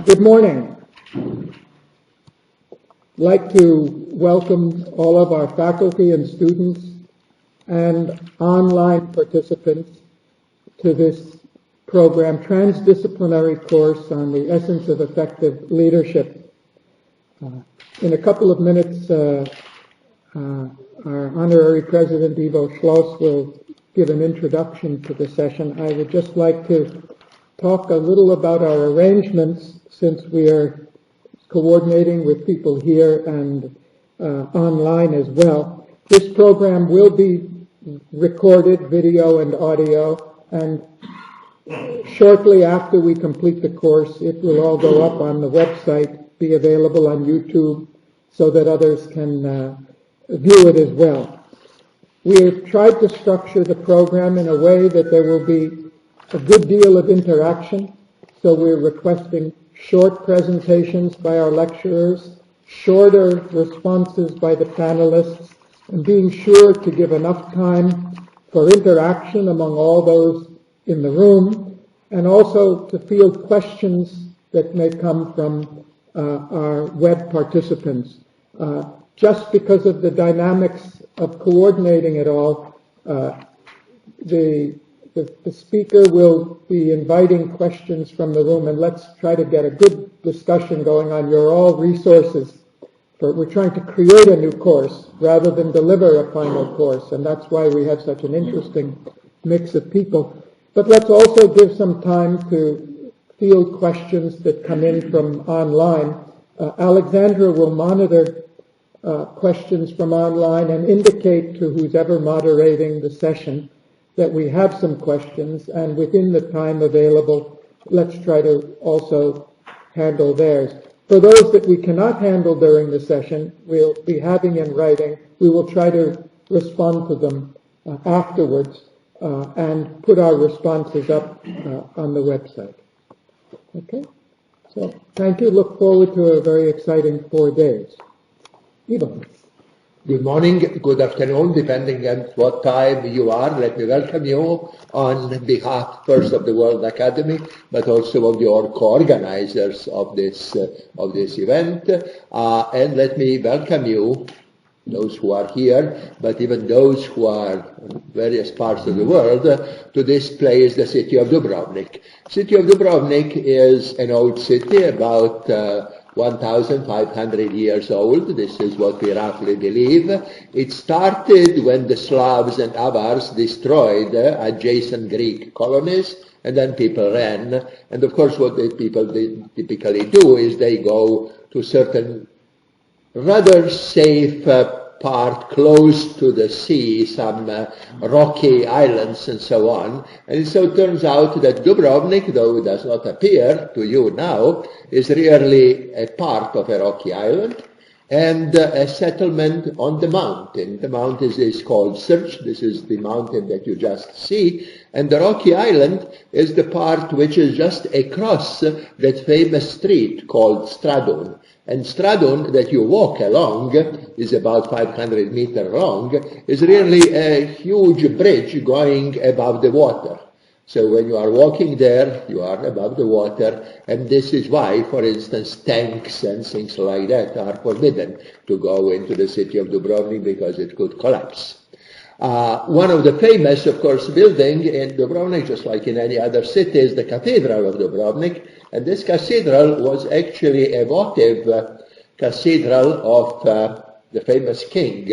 Good morning. I'd like to welcome all of our faculty and students and online participants to this program, Transdisciplinary Course on the Essence of Effective Leadership. In a couple of minutes, our honorary president, Ivo Schloss, will give an introduction to the session. I would just like to talk a little about our arrangements, since we are coordinating with people here and online as well. This program will be recorded, video and audio, and shortly after we complete the course, it will all go up on the website, be available on YouTube, so that others can view it as well. We have tried to structure the program in a way that there will be a good deal of interaction, so we're requesting short presentations by our lecturers, shorter responses by the panelists, and being sure to give enough time for interaction among all those in the room, and also to field questions that may come from our web participants. Just because of the dynamics of coordinating it all, the speaker will be inviting questions from the room, and let's try to get a good discussion going on. You're all resources. We're trying to create a new course rather than deliver a final course, and that's why we have such an interesting mix of people. But let's also give some time to field questions that come in from online. Alexandra will monitor questions from online and indicate to who's ever moderating the session that we have some questions, and within the time available, let's try to also handle theirs. For those that we cannot handle during the session, we'll be having in writing. We will try to respond to them afterwards and put our responses up on the website. Okay? So thank you. Look forward to a very exciting 4 days. Ivo. Good morning, good afternoon, depending on what time you are. Let me welcome you on behalf first of the World Academy, but also of your co-organizers of this event. And let me welcome you, those who are here, but even those who are in various parts of the world, to this place, the city of Dubrovnik. City of Dubrovnik is an old city, about 1,500 years old. This is what we roughly believe. It started when the Slavs and Avars destroyed adjacent Greek colonies, and then people ran. And of course what the people typically do is they go to certain rather safe part close to the sea, some rocky islands and so on. And so it turns out that Dubrovnik, though it does not appear to you now, is really a part of a rocky island and a settlement on the mountain. The mountain is called Srce. This is the mountain that you just see. And the rocky island is the part which is just across that famous street called Stradun. And Stradun, that you walk along, is about 500 meters long, is really a huge bridge going above the water. So when you are walking there, you are above the water, and this is why, for instance, tanks and things like that are forbidden to go into the city of Dubrovnik because it could collapse. One of the famous, of course, building in Dubrovnik, just like in any other city, is the Cathedral of Dubrovnik. And this cathedral was actually a votive cathedral of the famous king,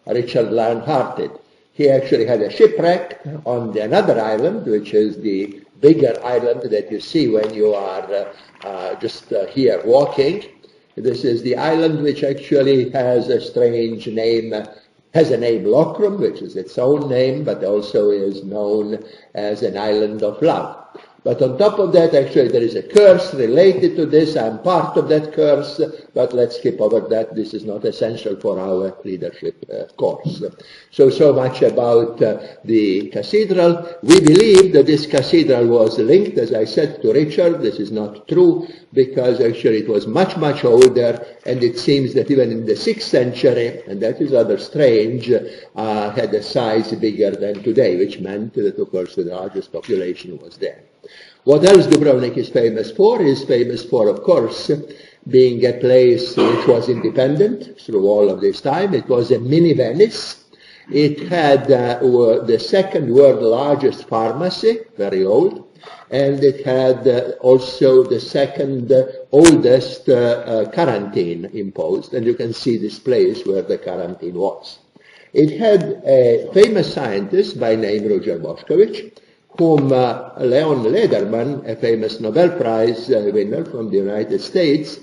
Richard Lionhearted. He actually had a shipwreck on another island, which is the bigger island that you see when you are just here walking. This is the island which actually has a strange name, has a name Lokrum, which is its own name, but also is known as an island of love. But on top of that, actually, there is a curse related to this. I'm part of that curse, but let's skip over that. This is not essential for our leadership course. So much about the cathedral. We believe that this cathedral was linked, as I said, to Richard. This is not true, because actually it was much, much older, and it seems that even in the 6th century, and that is rather strange, had a size bigger than today, which meant that, of course, the largest population was there. What else Dubrovnik is famous for? Is famous for, of course, being a place which was independent through all of this time. It was a mini Venice. It had the second world largest pharmacy, very old, and it had also the second oldest quarantine imposed, and you can see this place where the quarantine was. It had a famous scientist by name Ruđer Bošković, whom Leon Lederman, a famous Nobel Prize winner from the United States,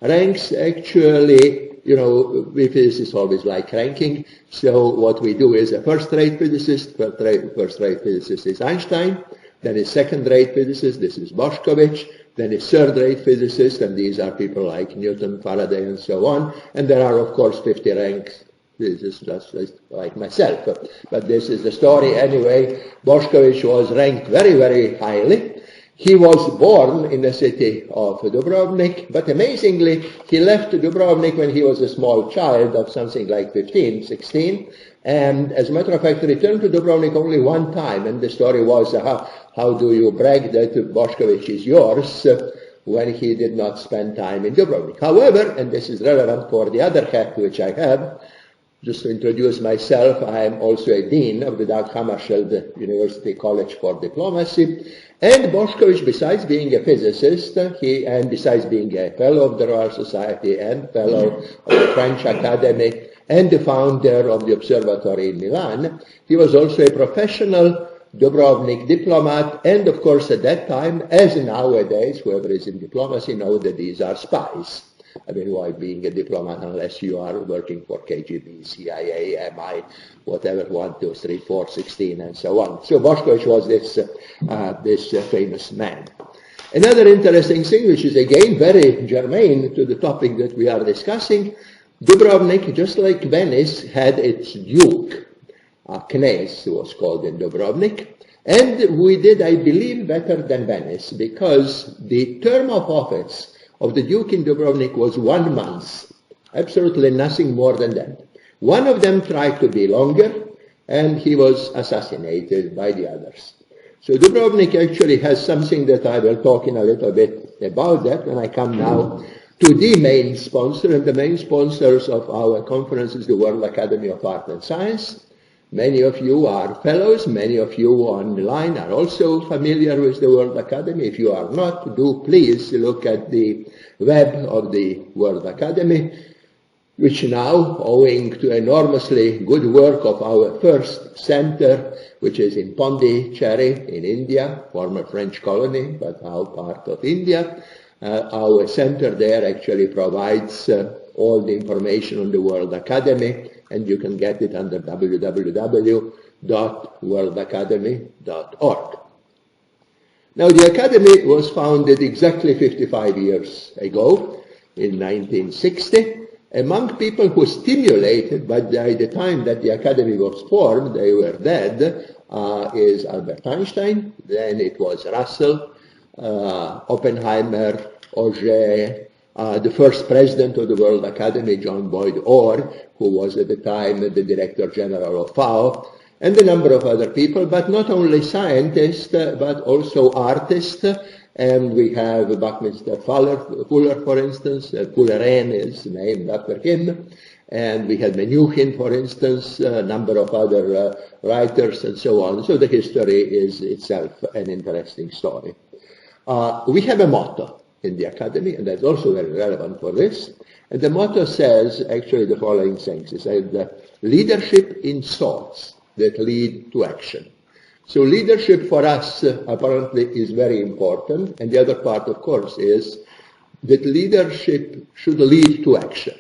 ranks actually, you know, physicists always like ranking, so what we do is a first-rate physicist, first-rate physicist is Einstein, then a second-rate physicist, this is Bošković, then a third-rate physicist, and these are people like Newton, Faraday, and so on, and there are, of course, 50 ranks. This is just like myself, but this is the story anyway. Bošković was ranked very, very highly. He was born in the city of Dubrovnik, but amazingly, he left Dubrovnik when he was a small child of something like 15, 16, and as a matter of fact, returned to Dubrovnik only one time, and the story was, how do you brag that Bošković is yours when he did not spend time in Dubrovnik? However, and this is relevant for the other hat which I have, just to introduce myself, I am also a dean of the Dag Hammarskjöld University College for Diplomacy. And Bošković, besides being a physicist, and besides being a fellow of the Royal Society and fellow of the French Academy and the founder of the observatory in Milan, he was also a professional Dubrovnik diplomat, and of course at that time, as nowadays, whoever is in diplomacy knows that these are spies. I mean, why being a diplomat unless you are working for KGB, CIA, MI, whatever, 1, 2, 3, 4, 16, and so on. So Bošković was this famous man. Another interesting thing, which is again very germane to the topic that we are discussing, Dubrovnik, just like Venice, had its duke, Knez was called in Dubrovnik, and we did, I believe, better than Venice, because the term of office of the Duke in Dubrovnik was 1 month, absolutely nothing more than that. One of them tried to be longer, and he was assassinated by the others. So Dubrovnik actually has something that I will talk in a little bit about that when I come now to the main sponsor, and the main sponsors of our conference is the World Academy of Art and Science. Many of you are fellows, many of you online are also familiar with the World Academy. If you are not, do please look at the web of the World Academy, which now, owing to enormously good work of our first center, which is in Pondicherry in India, former French colony, but now part of India, our center there actually provides all the information on the World Academy, and you can get it under www.worldacademy.org. Now, the Academy was founded exactly 55 years ago, in 1960, among people who stimulated, but by the time that the Academy was formed, they were dead, is Albert Einstein, then it was Russell, Oppenheimer, Auger, the first president of the World Academy, John Boyd Orr, who was at the time the Director General of FAO, and a number of other people, but not only scientists, but also artists. And we have Buckminster Fuller, for instance, Fulleren is named after him, and we had Menuhin, for instance, a number of other writers, and so on. So the history is itself an interesting story. We have a motto in the Academy, and that's also very relevant for this. And the motto says actually the following things. It says, leadership in thoughts that lead to action. So leadership for us apparently is very important, and the other part, of course, is that leadership should lead to action.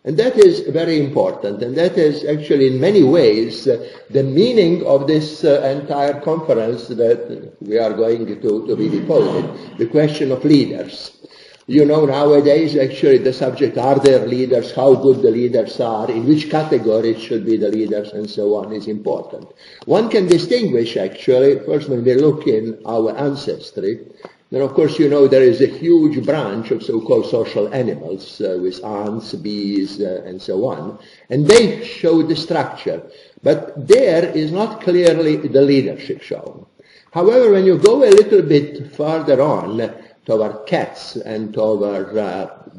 And that is very important, and that is actually in many ways the meaning of this entire conference that we are going to be devoted, the question of leaders. You know, nowadays actually the subject, are there leaders, how good the leaders are, in which categories should be the leaders, and so on, is important. One can distinguish actually, first when we look in our ancestry, then of course you know there is a huge branch of so-called social animals with ants, bees, and so on, and they show the structure, but there is not clearly the leadership shown. However, when you go a little bit further on toward cats and toward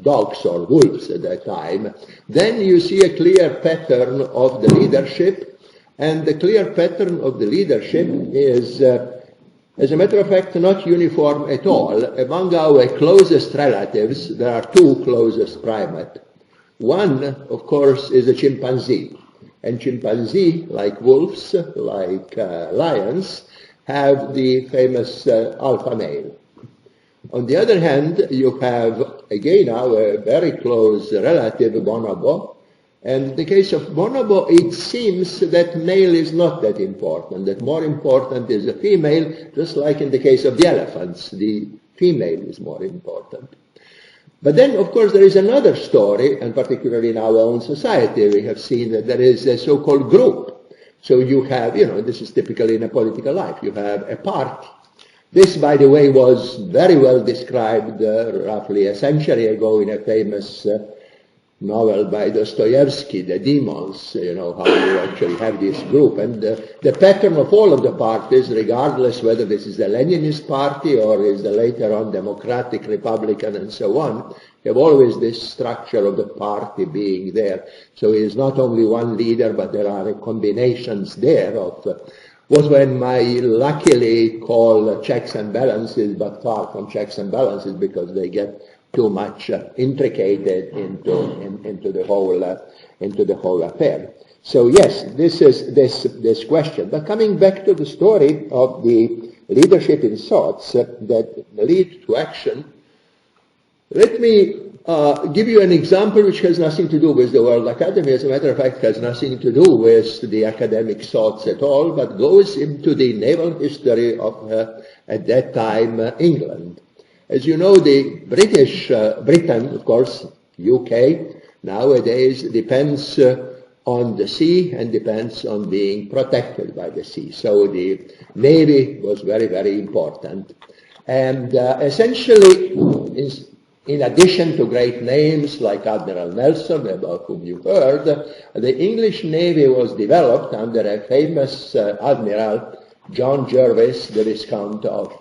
dogs or wolves at that time, then you see a clear pattern of the leadership, and the clear pattern of the leadership is, as a matter of fact, not uniform at all. Among our closest relatives, there are two closest primates. One, of course, is a chimpanzee. And chimpanzee, like wolves, like lions, have the famous alpha male. On the other hand, you have, again, our very close relative, bonobo. And in the case of bonobo, it seems that male is not that important, that more important is a female, just like in the case of the elephants, the female is more important. But then, of course, there is another story, and particularly in our own society, we have seen that there is a so-called group. So you have, this is typically in a political life, you have a party. This, by the way, was very well described roughly a century ago in a famous novel by Dostoevsky, The Demons, how you actually have this group. And the pattern of all of the parties, regardless whether this is the Leninist party or is the later on Democratic, Republican, and so on, you have always this structure of the party being there. So it is not only one leader, but there are combinations there of what one might luckily call checks and balances, but far from checks and balances because they get too much intricated into the whole affair. So yes, this is this question. But coming back to the story of the leadership in thoughts that lead to action, let me give you an example which has nothing to do with the World Academy. As a matter of fact, has nothing to do with the academic thoughts at all, but goes into the naval history of, at that time, England. As you know, the Britain, of course, UK, nowadays depends on the sea and depends on being protected by the sea. So the Navy was very, very important. And essentially, in addition to great names like Admiral Nelson, about whom you've heard, the English Navy was developed under a famous Admiral, John Jervis, the Viscount of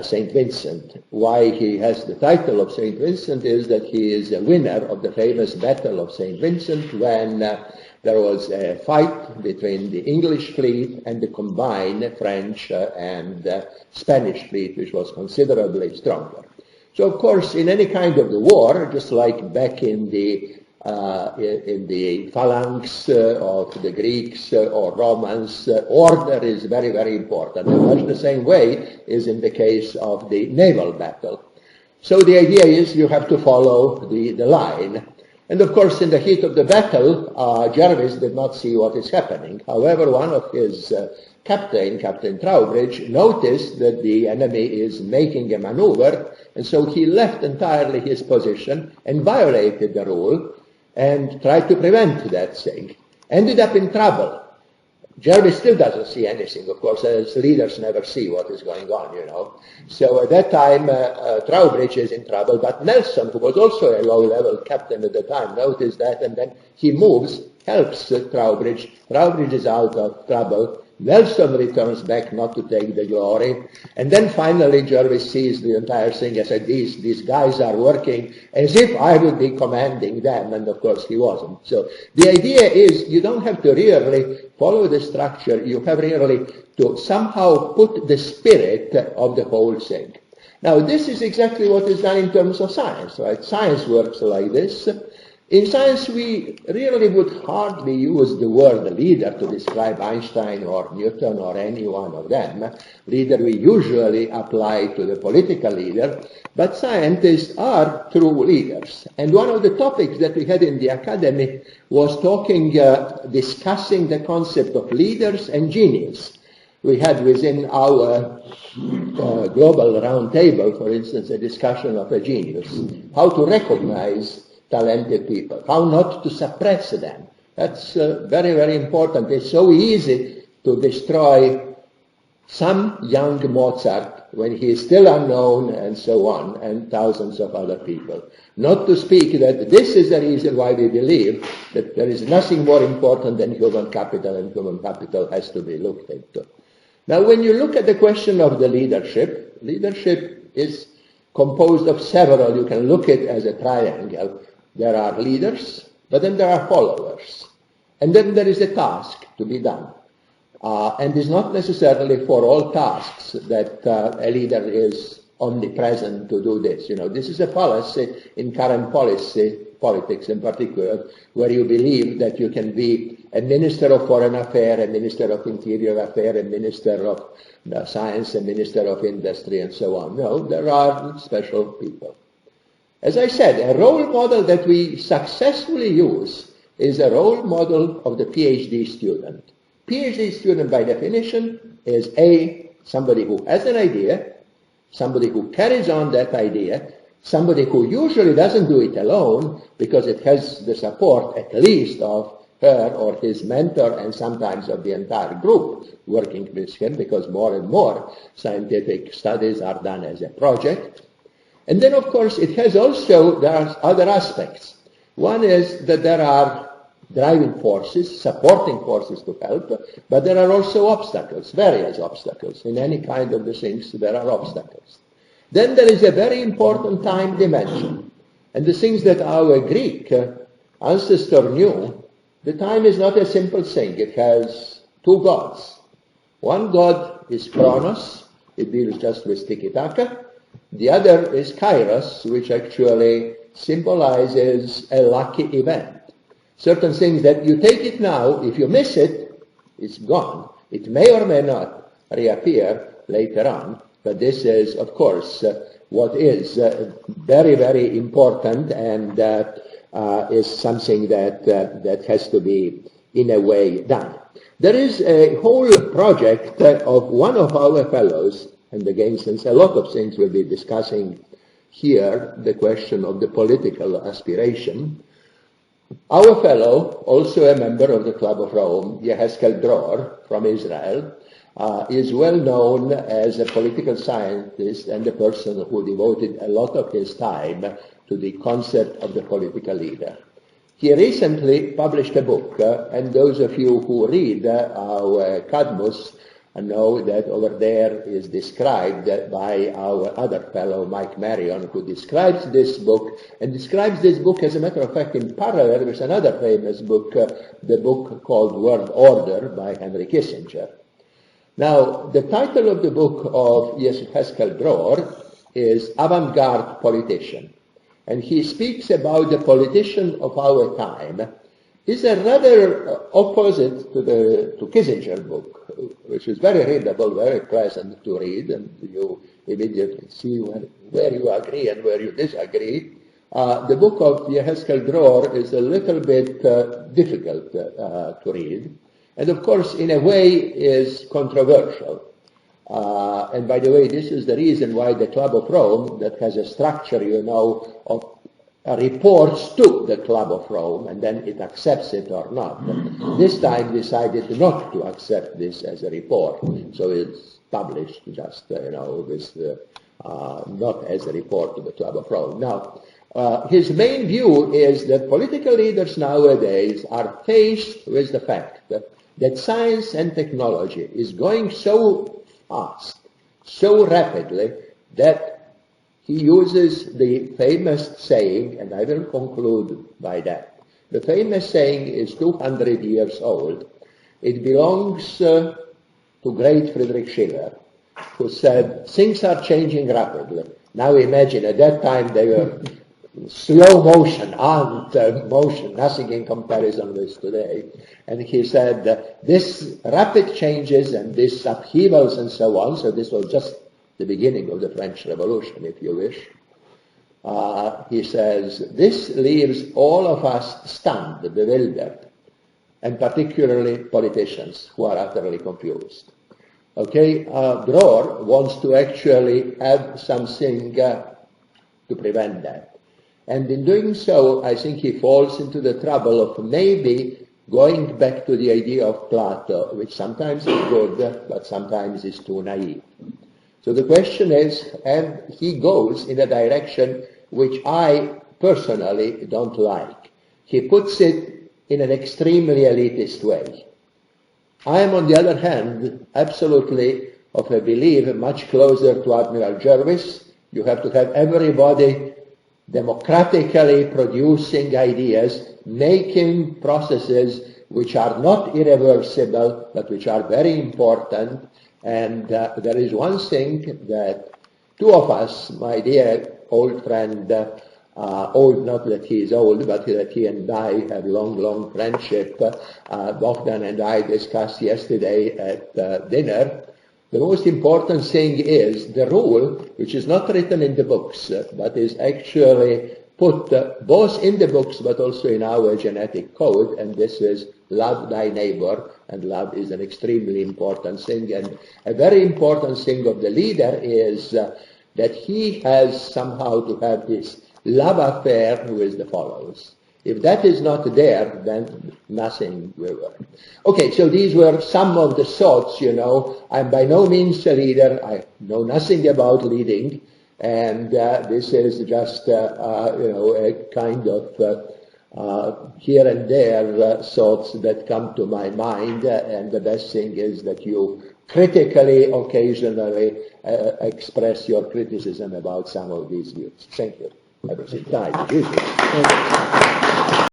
St. Vincent. Why he has the title of St. Vincent is that he is a winner of the famous Battle of St. Vincent when there was a fight between the English fleet and the combined French and Spanish fleet, which was considerably stronger. So, of course, in any kind of the war, just like back in the phalanx of the Greeks or Romans, order is very, very important. And much the same way is in the case of the naval battle. So the idea is you have to follow the line. And of course, in the heat of the battle, Jervis did not see what is happening. However, one of his Captain Trowbridge, noticed that the enemy is making a maneuver, and so he left entirely his position and violated the rule and tried to prevent that thing. Ended up in trouble. Jervis still doesn't see anything, of course, as leaders never see what is going on, So at that time, Trowbridge is in trouble, but Nelson, who was also a low-level captain at the time, noticed that, and then he moves, helps Trowbridge. Trowbridge is out of trouble. Nelson returns back not to take the glory. And then finally Jervis sees the entire thing and said, these guys are working as if I would be commanding them. And of course he wasn't. So the idea is you don't have to really follow the structure. You have really to somehow put the spirit of the whole thing. Now this is exactly what is done in terms of science, right? Science works like this. In science, we really would hardly use the word leader to describe Einstein or Newton or any one of them. Leader we usually apply to the political leader, but scientists are true leaders. And one of the topics that we had in the academy was discussing the concept of leaders and genius. We had within our global roundtable, for instance, a discussion of a genius, how to recognize talented people, how not to suppress them. That's very, very important. It's so easy to destroy some young Mozart when he is still unknown and so on, and thousands of other people. Not to speak that this is the reason why we believe that there is nothing more important than human capital, and human capital has to be looked into. Now, when you look at the question of the leadership, leadership is composed of several. You can look at it as a triangle. There are leaders, but then there are followers. And then there is a task to be done. And it's not necessarily for all tasks that a leader is omnipresent to do this. You know, this is a policy in current politics in particular, where you believe that you can be a minister of foreign affairs, a minister of interior affairs, a minister of science, a minister of industry, and so on. No, there are special people. As I said, a role model that we successfully use is a role model of the PhD student. PhD student, by definition, is somebody who has an idea, somebody who carries on that idea, somebody who usually doesn't do it alone because it has the support at least of her or his mentor and sometimes of the entire group working with him, because more and more scientific studies are done as a project. And then, of course, there are other aspects. One is that there are driving forces, supporting forces to help, but there are also obstacles, various obstacles. In any kind of the things, there are obstacles. Then there is a very important time dimension. And the things that our Greek ancestor knew, the time is not a simple thing. It has two gods. One god is Kronos, it deals just with tiki-taka. The other is Kairos, which actually symbolizes a lucky event. Certain things that you take it now, if you miss it, it's gone. It may or may not reappear later on, but this is, of course, what is very, very important and is something that has to be, in a way, done. There is a whole project of one of our fellows, and again, since a lot of things we'll be discussing here, the question of the political aspiration. Our fellow, also a member of the Club of Rome, Yehezkel Dror from Israel, is well known as a political scientist and a person who devoted a lot of his time to the concept of the political leader. He recently published a book, and those of you who read our Cadmus know that over there is described by our other fellow, Mike Marion, who describes this book, and describes this book, as a matter of fact, in parallel with another famous book, the book called World Order by Henry Kissinger. Now, the title of the book of Yehezkel Dror is Avant-Garde Politician, and he speaks about the politician of our time. Is a rather opposite to Kissinger's book, which is very readable, very pleasant to read, and you immediately see where you agree and where you disagree. The book of Yehezkel Dror is a little bit difficult to read, and of course, in a way, is controversial. And by the way, this is the reason why the Club of Rome, that has a structure, you know, of reports to the Club of Rome, and then it accepts it or not. This time decided not to accept this as a report, so it's published just, not as a report to the Club of Rome. Now, his main view is that political leaders nowadays are faced with the fact that science and technology is going so fast, so rapidly, that he uses the famous saying, and I will conclude by that. The famous saying is 200 years old. It belongs to great Friedrich Schiller, who said, things are changing rapidly. Now imagine, at that time they were slow motion, motion, nothing in comparison with today. And he said, this rapid changes and this upheavals and so on, so this was just the beginning of the French Revolution, if you wish. He says, this leaves all of us stunned, bewildered, and particularly politicians who are utterly confused. Okay, Dror wants to actually have something to prevent that. And in doing so, I think he falls into the trouble of maybe going back to the idea of Plato, which sometimes is good, but sometimes is too naive. So the question is, and he goes in a direction which I personally don't like. He puts it in an extremely elitist way. I am, on the other hand, absolutely of a belief much closer to Admiral Jervis. You have to have everybody democratically producing ideas, making processes which are not irreversible, but which are very important. And there is one thing that two of us, my dear old friend, old, not that he is old, but that he and I have long friendship, Bogdan and I discussed yesterday at dinner. The most important thing is the rule, which is not written in the books, but is actually put both in the books but also in our genetic code, and this is love thy neighbor, and love is an extremely important thing. And a very important thing of the leader is that he has somehow to have this love affair with the followers. If that is not there, then nothing will work. Okay, so these were some of the thoughts, you know. I'm by no means a leader. I know nothing about leading. And this is just, you know, a kind of here and there thoughts that come to my mind. And the best thing is that you critically, occasionally express your criticism about some of these views. Thank you. Everything time.